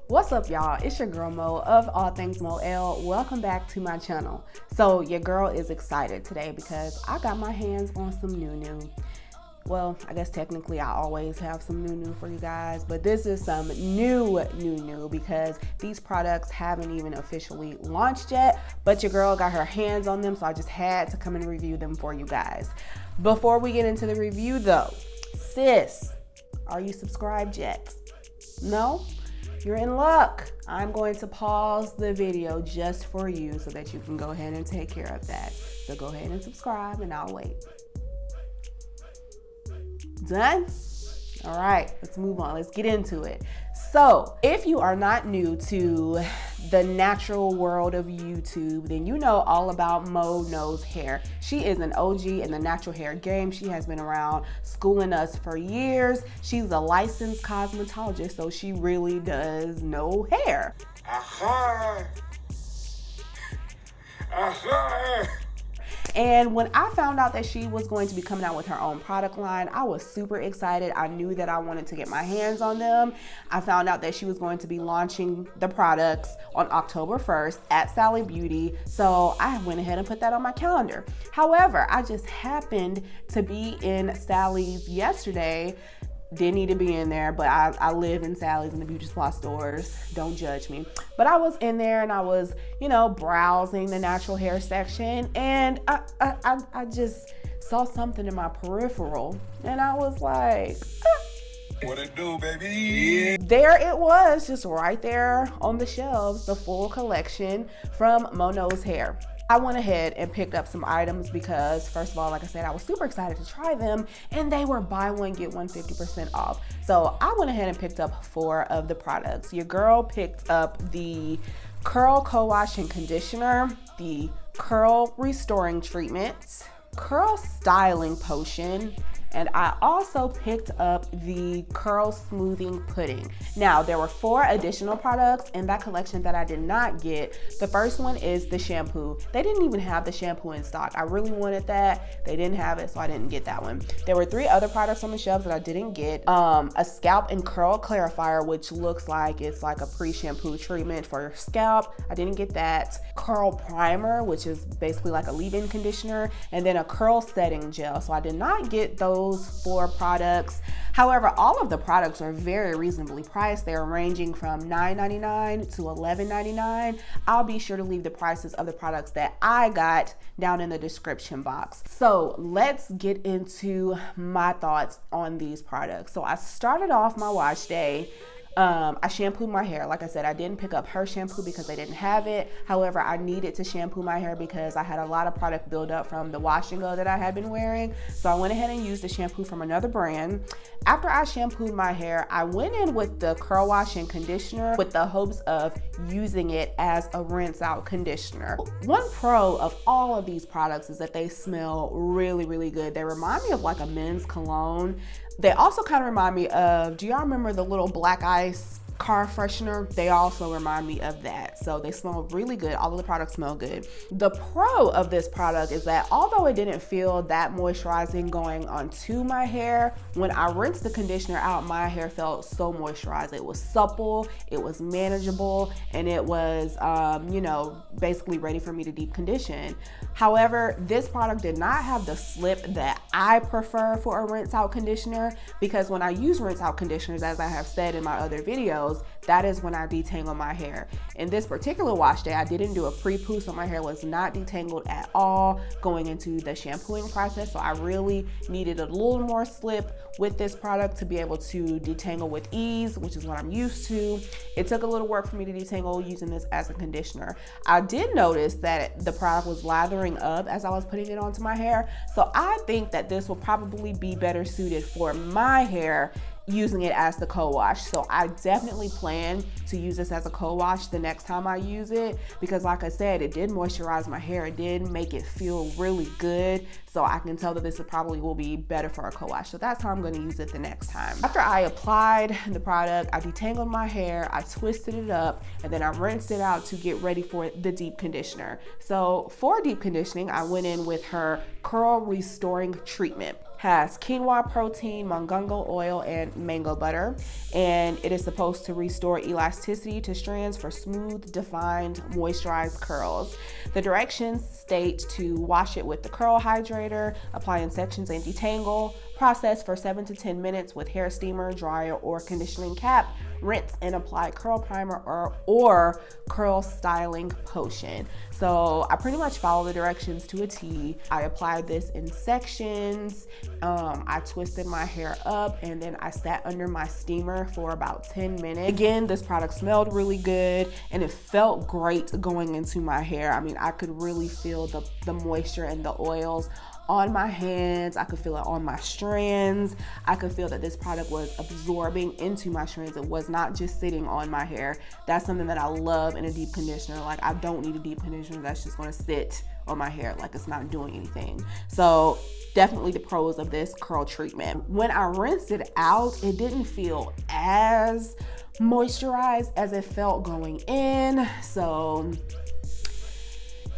What's up, y'all? It's your girl Mo of All Things Mo L. Welcome back to my channel. So your girl is excited today because I got my hands on some new. Well, I guess technically I always have some new for you guys, but this is some new because these products haven't even officially launched yet, but your girl got her hands on them, so I just had to come and review them for you guys. Before we get into the review though, sis, are you subscribed yet? No? You're in luck. I'm going to pause the video just for you so that you can go ahead and take care of that. So go ahead and subscribe and I'll wait. Done? All right, let's move on. Let's get into it. So if you are not new to the natural world of YouTube, then you know all about MoKnowsHair. She is an OG in the natural hair game. She has been around schooling us for years. She's a licensed cosmetologist, so she really does know hair. And when I found out that she was going to be coming out with her own product line, I was super excited. I knew that I wanted to get my hands on them. I found out that she was going to be launching the products on October 1st at Sally Beauty. So I went ahead and put that on my calendar. However, I just happened to be in Sally's yesterday. Didn't need to be in there, but I live in Sally's and the beauty supply stores. Don't judge me. But I was in there and I was, browsing the natural hair section, and I just saw something in my peripheral, and I was like, What it do, baby? There it was, just right there on the shelves, the full collection from MoKnowsHair. I went ahead and picked up some items because, first of all, like I said, I was super excited to try them, and they were buy one, get one 50% off. So I went ahead and picked up 4 of the products. Your girl picked up the Curl Co-Wash and Conditioner, the Curl Restoring Treatment, Curl Styling Potion, and I also picked up the Curl Smoothing Pudding. Now, there were 4 additional products in that collection that I did not get. The first one is the shampoo. They didn't even have the shampoo in stock. I really wanted that. They didn't have it, so I didn't get that one. There were 3 other products on the shelves that I didn't get. A scalp and curl clarifier, which looks like it's like a pre-shampoo treatment for your scalp. I didn't get that. Curl primer, which is basically like a leave-in conditioner, and then a curl setting gel. So I did not get those 4 products. However, all of the products are very reasonably priced. They're ranging from $9.99 to $11.99. I'll be sure to leave the prices of the products that I got down in the description box. So let's get into my thoughts on these products. So I started off my wash day. I shampooed my hair. Like I said, I didn't pick up her shampoo because they didn't have it. However, I needed to shampoo my hair because I had a lot of product build up from the wash and go that I had been wearing. So I went ahead and used the shampoo from another brand. After I shampooed my hair, I went in with the Curl Wash and Conditioner with the hopes of using it as a rinse out conditioner. One pro of all of these products is that they smell really good. They remind me of like a men's cologne. They also kind of remind me of, do y'all remember the little black ice car freshener? They also remind me of that. So they smell really good. All of the products smell good. The pro of this product is that although it didn't feel that moisturizing going onto my hair, when I rinsed the conditioner out, my hair felt so moisturized. It was supple, it was manageable, and it was, basically ready for me to deep condition. However, this product did not have the slip that I prefer for a rinse out conditioner, because when I use rinse out conditioners, as I have said in my other videos, that is when I detangle my hair. In this particular wash day, I didn't do a pre-poo, so my hair was not detangled at all going into the shampooing process. So I really needed a little more slip with this product to be able to detangle with ease, which is what I'm used to. It took a little work for me to detangle using this as a conditioner. I did notice that the product was lathering up as I was putting it onto my hair. So I think that this will probably be better suited for my hair using it as the co-wash. So I definitely plan to use this as a co-wash the next time I use it, because like I said, it did moisturize my hair. It did make it feel really good. So I can tell that this probably will be better for a co-wash. So that's how I'm going to use it the next time. After I applied the product, I detangled my hair, I twisted it up, and then I rinsed it out to get ready for the deep conditioner. So for deep conditioning, I went in with her Curl Restoring Treatment. has quinoa protein, mongongo oil, and mango butter. And it is supposed to restore elasticity to strands for smooth, defined, moisturized curls. The directions state to wash it with the curl hydrator, apply in sections and detangle, process for 7 to 10 minutes with hair steamer, dryer, or conditioning cap, rinse and apply curl primer or curl styling potion. So I pretty much follow the directions to a T. I applied this in sections. I twisted my hair up and then I sat under my steamer for about 10 minutes. Again, this product smelled really good and it felt great going into my hair. I mean, I could really feel the moisture and the oils on my hands. I could feel it on my strands. I could feel that this product was absorbing into my strands. It was not just sitting on my hair. That's something that I love in a deep conditioner. Like, I don't need a deep conditioner that's just gonna sit on my hair like it's not doing anything. So definitely the pros of this curl treatment. When I rinsed it out, it didn't feel as moisturized as it felt going in. So,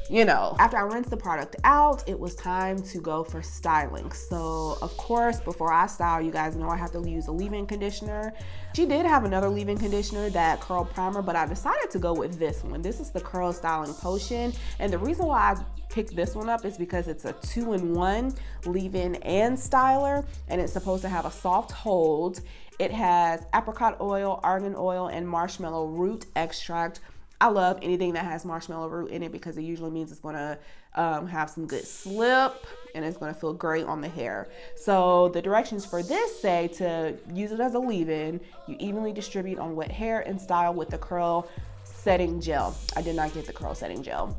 you know, after I rinsed the product out, it was time to go for styling. So of course, before I style, you guys know I have to use a leave-in conditioner. She did have another leave-in conditioner, that curl primer, but I decided to go with this one. This is the curl styling potion. And the reason why I picked this one up is because it's a 2-in-1 leave-in and styler, and it's supposed to have a soft hold. It has apricot oil, argan oil, and marshmallow root extract. I love anything that has marshmallow root in it because it usually means it's gonna have some good slip and it's gonna feel great on the hair. So the directions for this say to use it as a leave-in. You evenly distribute on wet hair and style with the curl setting gel. I did not get the curl setting gel.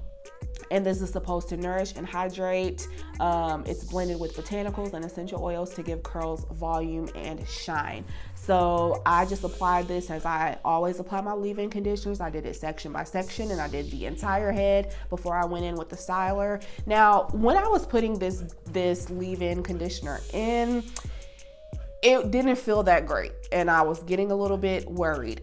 And this is supposed to nourish and hydrate. It's blended with botanicals and essential oils to give curls volume and shine. So I just applied this as I always apply my leave-in conditioners. I did it section by section and I did the entire head before I went in with the styler. Now, when I was putting this leave-in conditioner in, it didn't feel that great and I was getting a little bit worried.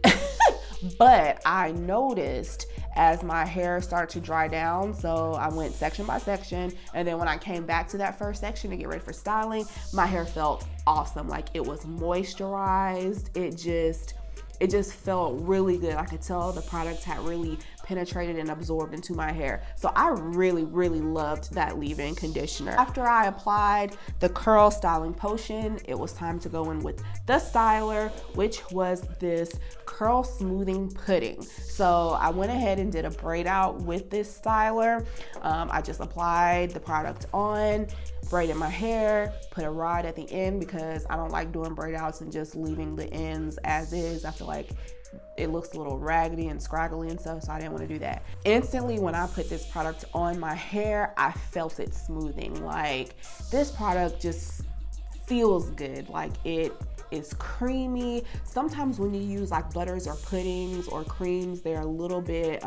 But I noticed as my hair started to dry down, so I went section by section, and then when I came back to that first section to get ready for styling, my hair felt awesome. Like, it was moisturized. It just felt really good. I could tell the product had really penetrated and absorbed into my hair. So I really, really loved that leave-in conditioner. After I applied the curl styling potion, it was time to go in with the styler, which was this curl smoothing pudding. So I went ahead and did a braid out with this styler. I just applied the product on, braided my hair, put a rod at the end because I don't like doing braid outs and just leaving the ends as is. I feel like it looks a little raggedy and scraggly and stuff, so I didn't want to do that. Instantly, when I put this product on my hair, I felt it smoothing. Like, this product just feels good. Like, it is creamy. Sometimes when you use like butters or puddings or creams, they're a little bit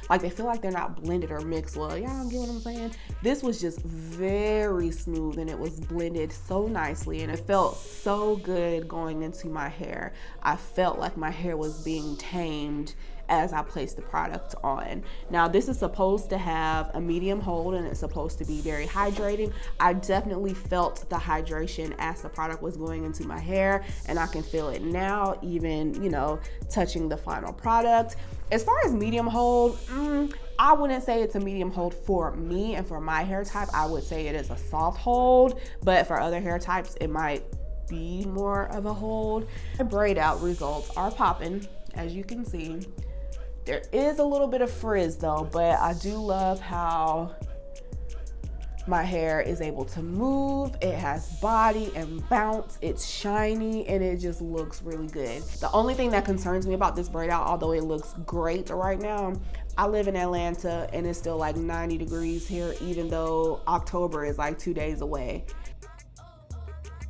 like they feel like they're not blended or mixed well. Y'all get what I'm saying? This was just very smooth and it was blended so nicely and it felt so good going into my hair. I felt like my hair was being tamed as I placed the product on. Now, this is supposed to have a medium hold and it's supposed to be very hydrating. I definitely felt the hydration as the product was going into my hair, and I can feel it now, even, you know, touching the final product. As far as medium hold, I wouldn't say it's a medium hold for me, and for my hair type, I would say it is a soft hold, but for other hair types, it might be more of a hold. The braid out results are popping, as you can see. There is a little bit of frizz though, but I do love how my hair is able to move. It has body and bounce. It's shiny and it just looks really good. The only thing that concerns me about this braid out, although it looks great right now, I live in Atlanta and it's still like 90 degrees here, even though October is like 2 days away.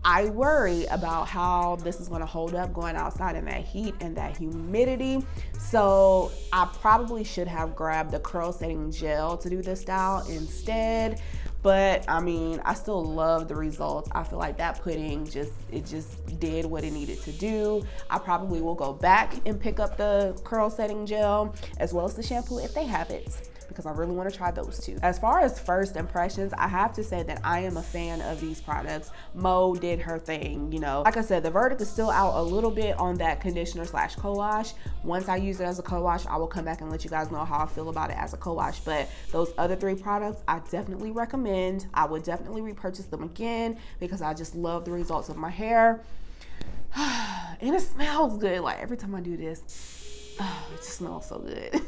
I worry about how this is gonna hold up going outside in that heat and that humidity. So I probably should have grabbed the curl setting gel to do this style instead. But I mean, I still love the results. I feel like that pudding just did what it needed to do. I probably will go back and pick up the curl setting gel as well as the shampoo if they have it. because I really want to try those two. As far as first impressions, I have to say that I am a fan of these products. Mo did her thing, you know. Like I said, the verdict is still out a little bit on that conditioner slash co-wash. Once I use it as a co-wash, I will come back and let you guys know how I feel about it as a co-wash. But those other 3 products, I definitely recommend. I would definitely repurchase them again because I just love the results of my hair. And it smells good. Like every time I do this, it just smells so good.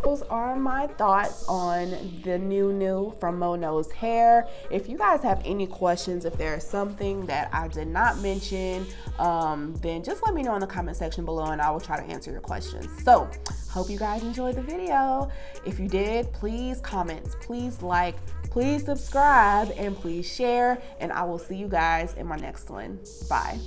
Those are my thoughts on the new from MoKnowsHair. If you guys have any questions, if there is something that I did not mention, then just let me know in the comment section below and I will try to answer your questions. So, hope you guys enjoyed the video. If you did, please comment, please like, please subscribe, and please share. And I will see you guys in my next one. Bye.